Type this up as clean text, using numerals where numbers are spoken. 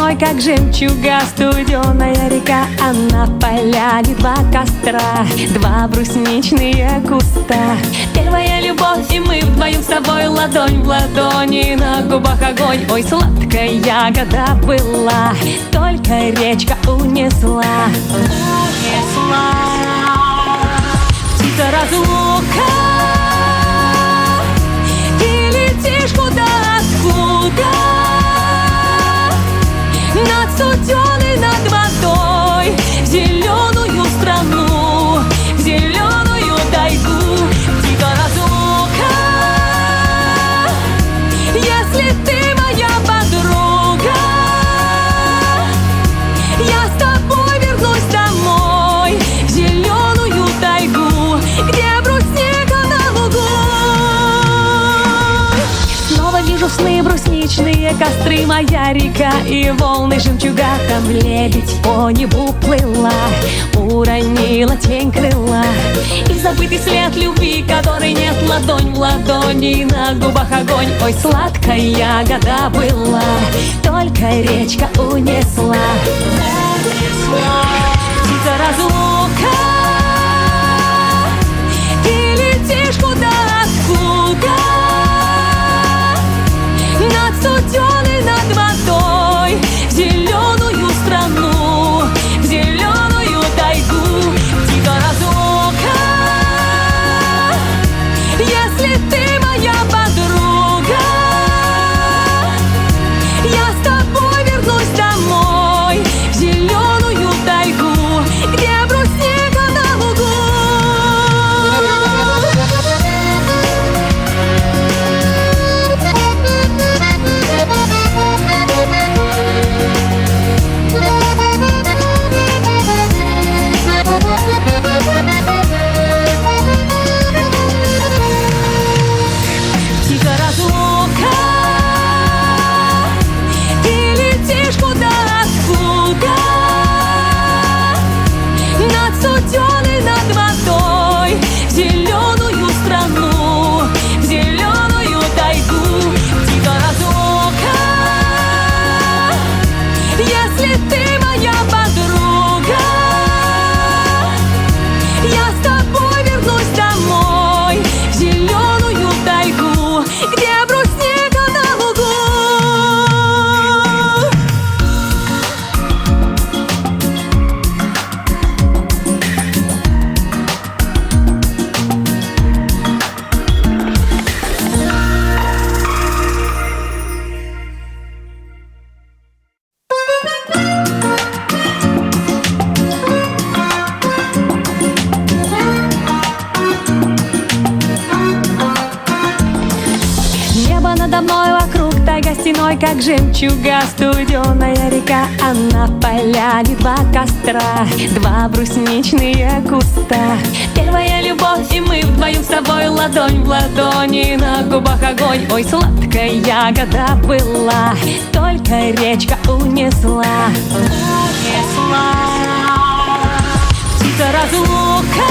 стеной, как жемчуга, студеная река, а на поляне два костра, два брусничные куста. Первая любовь, и мы вдвоем с тобой, ладонь в ладони, на губах огонь. Ой, сладкая ягода была, только речка унесла. Птица разлука, ты летишь куда, откуда? Над студеной, над водой, в зеленую страну, в зеленую тайгу. Птица разлука, если ты моя подруга, я с тобой вернусь домой, в зеленую тайгу, где брусника на лугу. Снова вижу сны брусничные костры, моя река и волны жемчуга. Там лебедь по небу плыла, уронила тень крыла, и забытый след любви, который нет, ладонь в ладони, на губах огонь. Ой, сладкая ягода была, только речка унесла. Птица разлука, ты летишь куда, откуда? Над студеной, над водой, в зеленую страну, в зеленую тайгу. Птица разлука, если ты моя подруга, я с тобой вернусь домой, в зеленую тайгу, где брусника на лугу. Птица разлука, ты летишь куда, откуда? Над студеной, над водой, в зеленую страну, в зеленую тайгу. Птица разлука, если ты моя подруга, я с тобой вернусь домой, в зеленую тайгу, где брусника на лугу. Небо надо мной, вокруг тайга стеной, как жемчуга, студеная река, а на поляне два костра, два брусничные куста. Первая любовь, и мы вдвоем с тобой, ладонь в ладони, на губах огонь. Ой, сладкая ягода была, только речка унесла. Птица разлука,